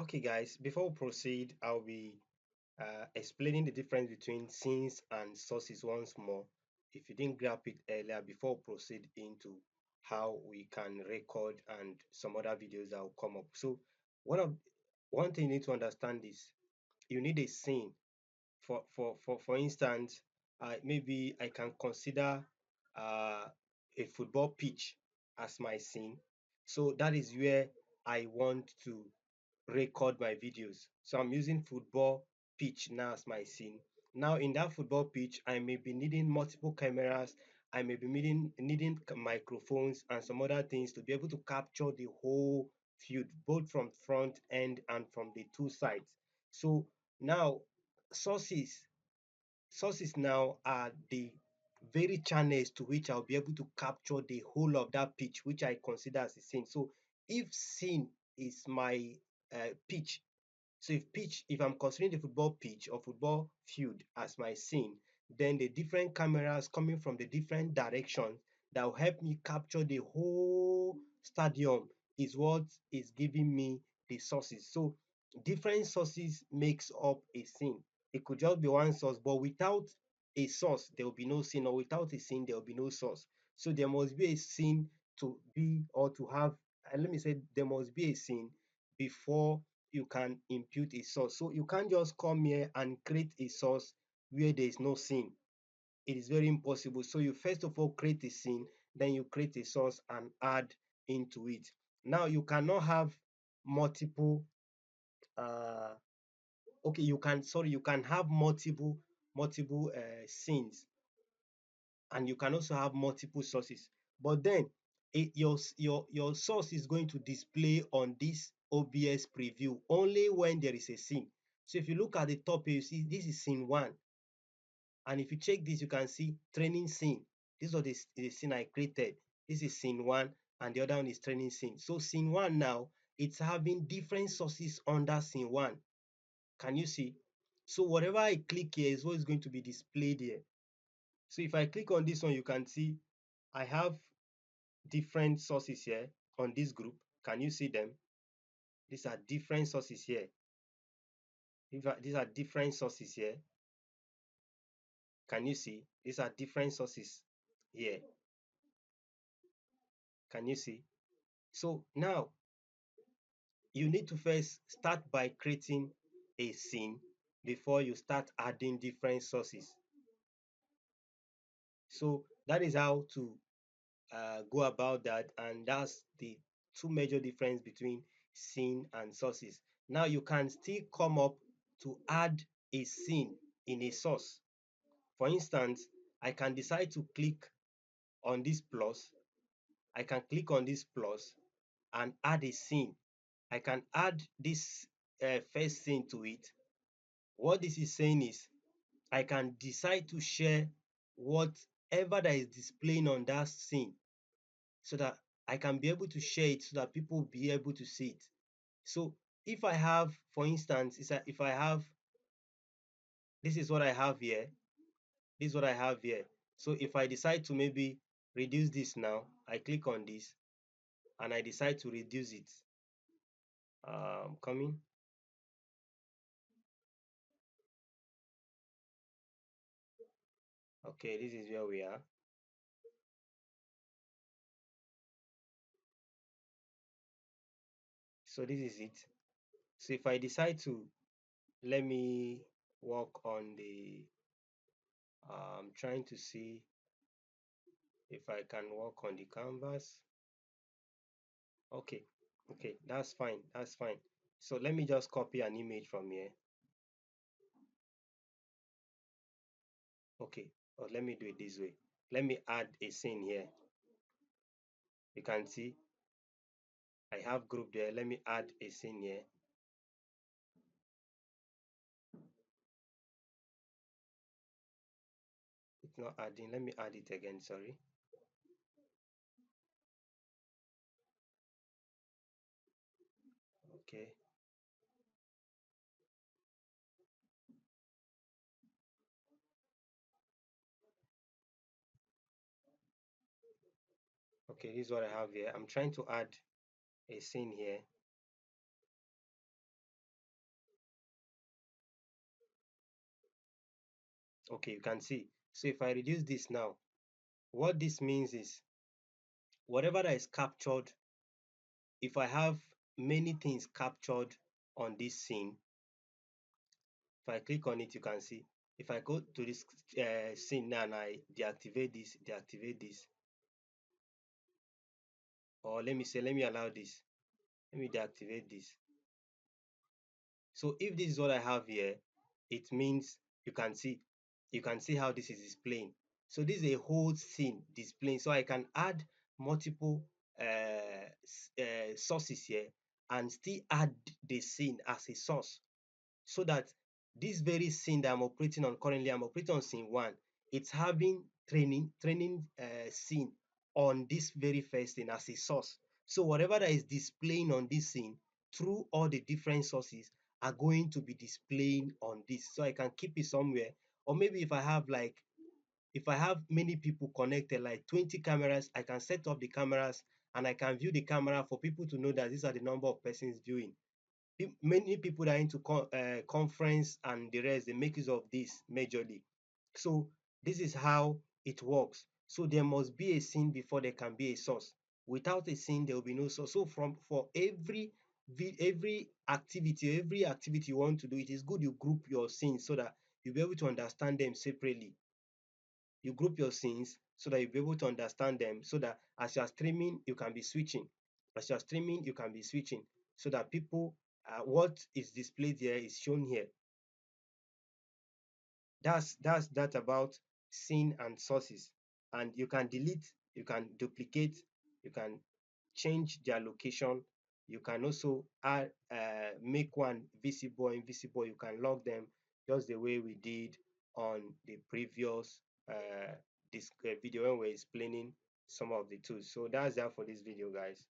Okay, guys, before we proceed, I'll be explaining the difference between scenes and sources once more. If you didn't grab it earlier, before we proceed into how we can record and some other videos that will come up. So, one of one thing you need to understand is you need a scene. For instance, maybe I can consider uh, a football pitch as my scene. So that is where I want to record my videos. So I'm using football pitch now as my scene. Now in that football pitch, I may be needing multiple cameras. I may be needing microphones and some other things to be able to capture the whole field, both from front end and from the two sides. So now sources sources now are the very channels to which I'll be able to capture the whole of that pitch, which I consider as a scene. So if scene is my pitch, so if I'm considering the football pitch or football field as my scene, then the different cameras coming from the different directions that will help me capture the whole stadium is what is giving me the sources. So different sources makes up a scene. It could just be one source, but without a source, there will be no scene, or without a scene, there will be no source. So there must be a scene to be or to have, let me say, there must be a scene before you can impute a source. So you can't just come here and create a source where there is no scene. It is very impossible. So you first of all create a scene, then you create a source and add into it. Now you cannot have multiple uh okay, you can have multiple scenes, and you can also have multiple sources. But then your source is going to display on this OBS preview only when there is a scene. So if you look at the top here, you see this is scene one. And if you check this, you can see training scene. This was the scene I created. This is scene one, and the other one is training scene. So scene one now, it's having different sources under scene one. Can you see? So whatever I click here is what is going to be displayed here. So if I click on this one, you can see I have different sources here on this group. Can you see them? These are different sources here. These are different sources here. Can you see? These are different sources here. Can you see? So now you need to first start by creating a scene before you start adding different sources. So that is how to go about that, and that's the two major difference between scene and sources. Now you can still come up to add a scene in a source. For instance, I can decide to click on this plus. I can click on this plus and add a scene. I can add this first scene to it. What this is saying is I can decide to share whatever that is displaying on that scene, so that I can be able to share it so that people will be able to see it. So if I have, for instance, if I have, this is what I have here, this is what I have here. So if I decide to maybe reduce this now, I click on this and I decide to reduce it. Coming. Okay, this is where we are. So this is it. So if I decide to, let me work on the, trying to see if I can work on the canvas. Okay, okay, that's fine, that's fine. So let me just copy an image from here. Okay, or let me do it this way. Let me add a scene here. You can see I have group there. Let me add a scene here. It's not adding. Let me add it again, sorry. Okay. Okay, this is what I have here. I'm trying to add a scene here. Okay, you can see. So if I reduce this now, what this means is whatever that is captured, if I have many things captured on this scene, if I click on it, you can see. If I go to this scene now and I deactivate this, or let me say, let me allow this. Let me deactivate this. So if this is what I have here, it means you can see how this is displaying. So this is a whole scene displaying. So I can add multiple sources here and still add the scene as a source, so that this very scene that I'm operating on currently, I'm operating on scene one. It's having training scene on this very first thing as a source. So whatever that is displaying on this scene through all the different sources are going to be displaying on this. So I can keep it somewhere. Or maybe if I have many people connected, like 20 cameras, I can set up the cameras and I can view the camera for people to know that these are the number of persons viewing. Many people that are into conference and the rest, they make use of this majorly. So this is how it works. So there must be a scene before there can be a source. Without a scene, there will be no source. So for every activity you want to do, it is good you group your scenes so that you'll be able to understand them separately. You group your scenes so that you'll be able to understand them, so that as you are streaming, you can be switching. As you are streaming, you can be switching, so that people, what is displayed here is shown here. That's that about scene and sources. And you can delete, you can duplicate, you can change their location. You can also add, make one visible or invisible. You can lock them just the way we did on the previous this video when we're explaining some of the tools. So that's that for this video, guys.